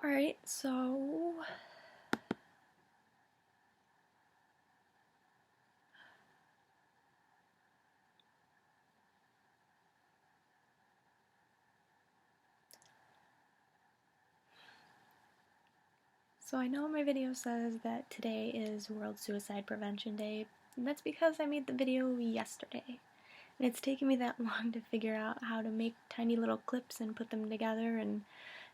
Alright, so I know my video says that today is World Suicide Prevention Day, and that's because I made the video yesterday. And it's taken me that long to figure out how to make tiny little clips and put them together and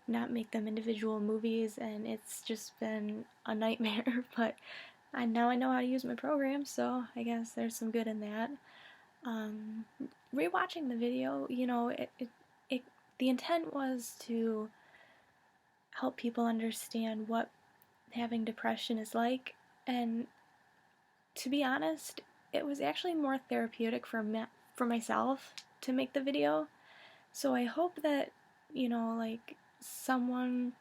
not make them individual movies, and it's just been a nightmare, but now I know how to use my program, so I guess there's some good in that. Rewatching the video, the intent was to help people understand what having depression is like, and to be honest, it was actually more therapeutic for myself to make the video. So I hope that, someone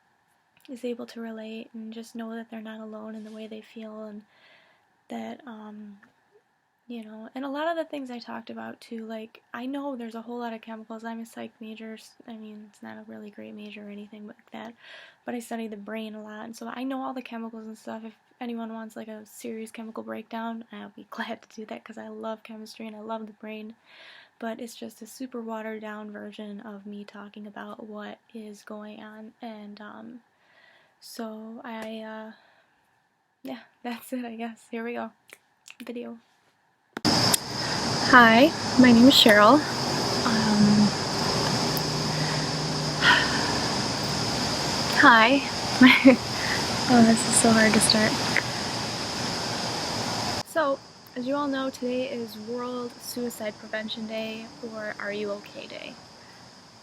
is able to relate and just know that they're not alone in the way they feel, and that, and a lot of the things I talked about too, like, I know there's a whole lot of chemicals. I'm a psych major. I mean, it's not a really great major or anything like that, but I study the brain a lot, and so I know all the chemicals and stuff. If anyone wants like a serious chemical breakdown, I'll be glad to do that because I love chemistry and I love the brain, but it's just a super watered down version of me talking about what is going on, and so yeah, that's it, I guess. Here we go. Video. Hi, my name is Cheryl. Hi. Oh, this is so hard to start. So, as you all know, today is World Suicide Prevention Day, or Are You OK Day.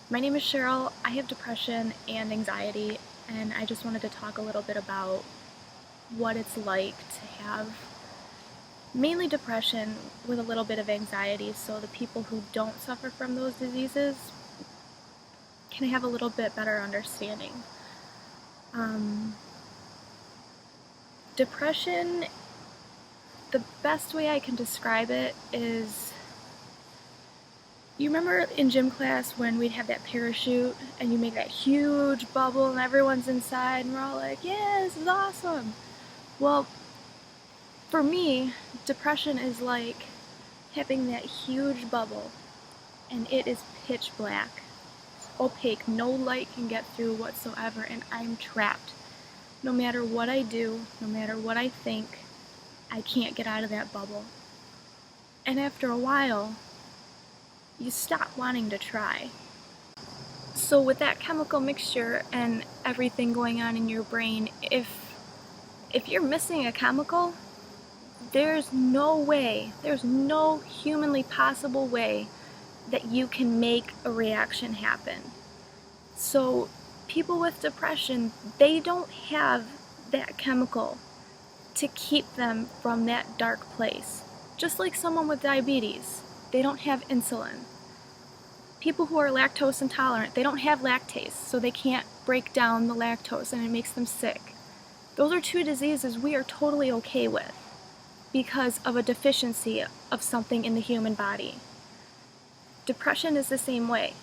My name is Cheryl. I have depression and anxiety, and I just wanted to talk a little bit about what it's like to have mainly depression with a little bit of anxiety, so the people who don't suffer from those diseases can have a little bit better understanding. Depression, the best way I can describe it is, you remember in gym class when we'd have that parachute and you make that huge bubble and everyone's inside and we're all like, yeah, this is awesome. Well, for me, depression is like having that huge bubble and it is pitch black. It's opaque, no light can get through whatsoever, and I'm trapped. No matter what I do, no matter what I think, I can't get out of that bubble. And after a while, you stop wanting to try. So with that chemical mixture and everything going on in your brain, if you're missing a chemical, there's no humanly possible way that you can make a reaction happen. So people with depression, they don't have that chemical to keep them from that dark place. Just like someone with diabetes, they don't have insulin. People who are lactose intolerant, they don't have lactase, so they can't break down the lactose and it makes them sick. Those are two diseases we are totally okay with because of a deficiency of something in the human body. Depression is the same way.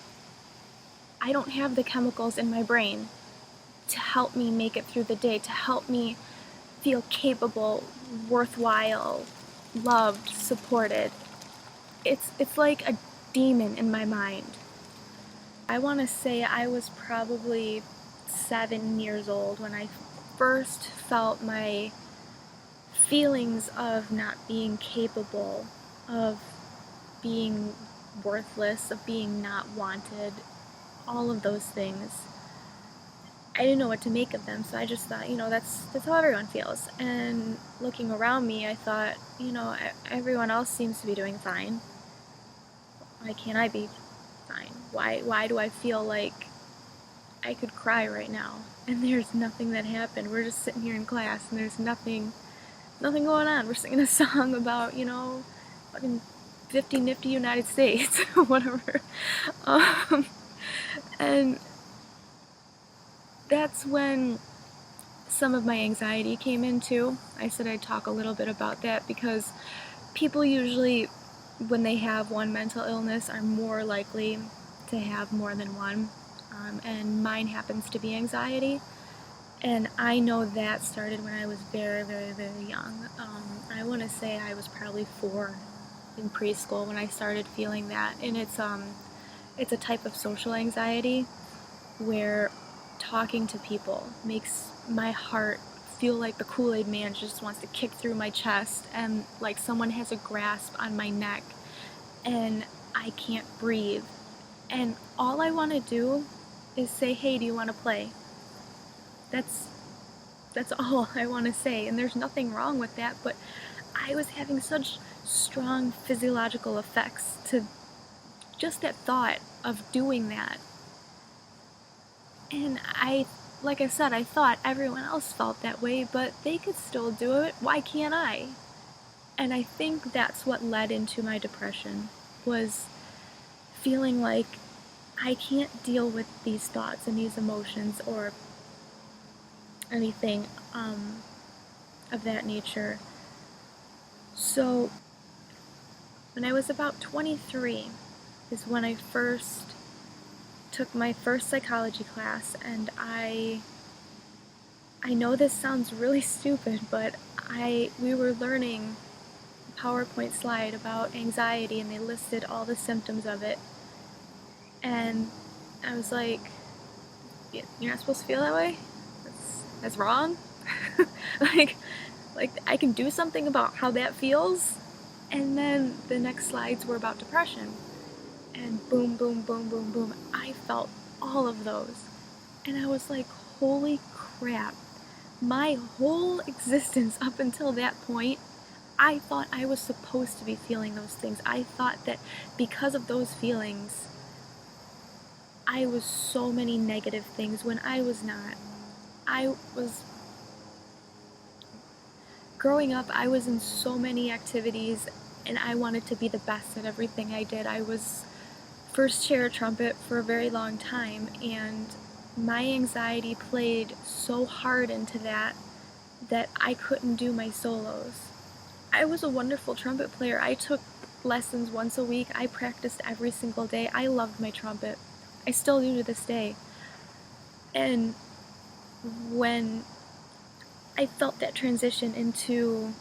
I don't have the chemicals in my brain to help me make it through the day, to help me feel capable, worthwhile, loved, supported. It's like a demon in my mind. I want to say I was probably 7 years old when I first felt my feelings of not being capable, of being worthless, of being not wanted, all of those things. I didn't know what to make of them, so I just thought, that's how everyone feels. And looking around me, I thought, everyone else seems to be doing fine. Why can't I be fine? Why do I feel like I could cry right now? And there's nothing that happened. We're just sitting here in class, and there's nothing going on. We're singing a song about, fucking 50 nifty United States, whatever. And that's when some of my anxiety came in too. I said I'd talk a little bit about that because people usually, when they have one mental illness, are more likely to have more than one. And mine happens to be anxiety. And I know that started when I was very, very, very young. I want to say I was probably 4 in preschool when I started feeling that. And it's a type of social anxiety where talking to people makes my heart feel like the Kool-Aid man just wants to kick through my chest, and like someone has a grasp on my neck and I can't breathe. And all I want to do is say, "Hey, do you want to play?" That's that's all I want to say, and there's nothing wrong with that, but I was having such strong physiological effects to just that thought of doing that. And like I said, I thought everyone else felt that way, but they could still do it. Why can't I? And I think that's what led into my depression, was feeling like I can't deal with these thoughts and these emotions or anything of that nature. So when I was about 23 is when I first took my first psychology class, and I know this sounds really stupid, but we were learning a PowerPoint slide about anxiety, and they listed all the symptoms of it. And I was like, "You're not supposed to feel that way? That's wrong." like like I can do something about how that feels. And then the next slides were about depression. And boom, boom, boom, boom, boom. I felt all of those. And I was like, holy crap. My whole existence up until that point, I thought I was supposed to be feeling those things. I thought that because of those feelings, I was so many negative things when I was not. I was growing up, I was in so many activities and I wanted to be the best at everything I did. I was first chair trumpet for a very long time, and my anxiety played so hard into that I couldn't do my solos. I was a wonderful trumpet player. I took lessons once a week. I practiced every single day. I loved my trumpet. I still do to this day. And when I felt that transition into,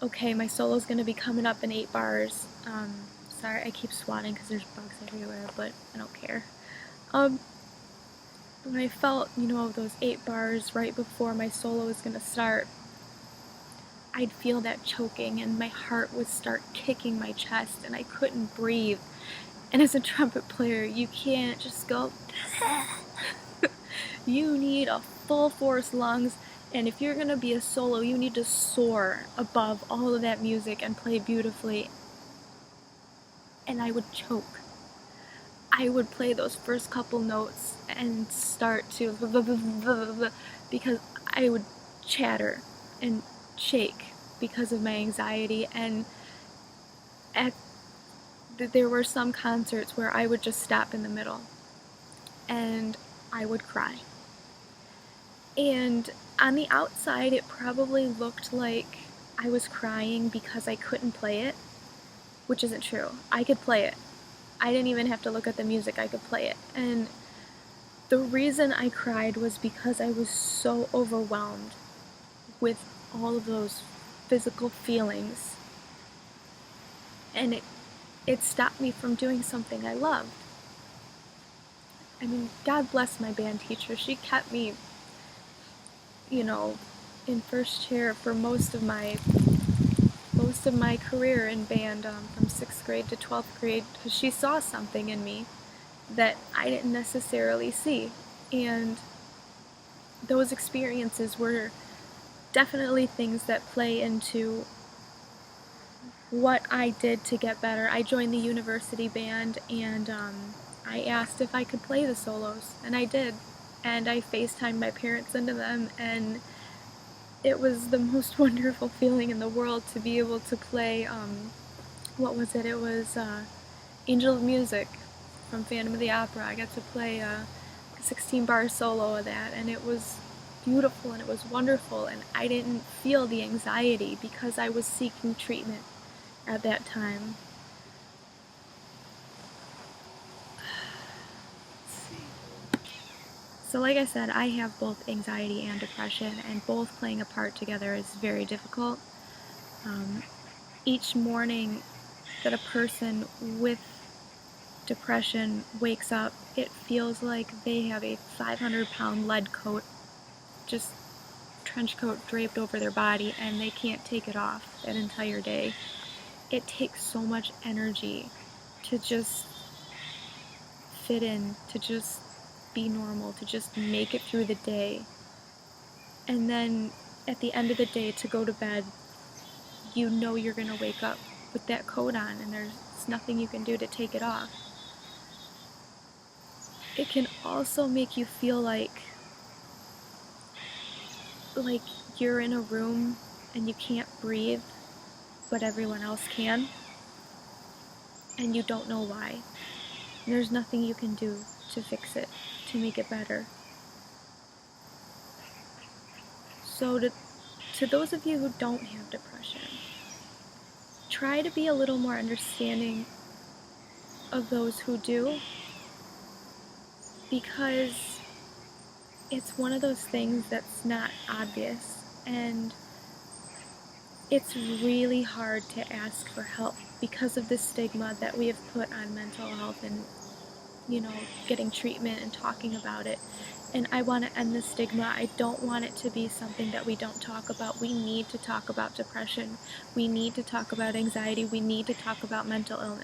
okay, my solo's gonna be coming up in 8 bars. Sorry, I keep swatting because there's bugs everywhere, but I don't care. When I felt, those 8 bars right before my solo was gonna start, I'd feel that choking and my heart would start kicking my chest and I couldn't breathe. And as a trumpet player, you can't just go, you need a full force lungs, and if you're gonna be a solo, you need to soar above all of that music and play beautifully. And I would choke. I would play those first couple notes and start to because I would chatter and shake because of my anxiety. And there were some concerts where I would just stop in the middle and I would cry. And on the outside, it probably looked like I was crying because I couldn't play it, which isn't true. I could play it. I didn't even have to look at the music, I could play it. And the reason I cried was because I was so overwhelmed with all of those physical feelings. And it stopped me from doing something I loved. I mean, God bless my band teacher. She kept me, in first chair for most of my career in band, from 6th grade to 12th grade, because she saw something in me that I didn't necessarily see. And those experiences were definitely things that play into what I did to get better. I joined the university band, and I asked if I could play the solos, and I did. And I FaceTimed my parents into them, and it was the most wonderful feeling in the world to be able to play, what was it? It was Angel of Music from Phantom of the Opera. I got to play a 16-bar solo of that, and it was beautiful and it was wonderful, and I didn't feel the anxiety because I was seeking treatment at that time. So like I said, I have both anxiety and depression, and both playing a part together is very difficult. Each morning that a person with depression wakes up, it feels like they have a 500-pound lead coat, just trench coat draped over their body, and they can't take it off that entire day. It takes so much energy to just fit in, to just be normal, to just make it through the day. And then at the end of the day, to go to bed, you know you're going to wake up with that coat on, and there's nothing you can do to take it off. It can also make you feel like you're in a room and you can't breathe, but everyone else can, and you don't know why. And there's nothing you can do to fix it, to make it better. So to those of you who don't have depression, try to be a little more understanding of those who do, because it's one of those things that's not obvious, and it's really hard to ask for help because of the stigma that we have put on mental health and, getting treatment and talking about it. And I want to end the stigma. I don't want it to be something that we don't talk about. We need to talk about depression. We need to talk about anxiety. We need to talk about mental illness.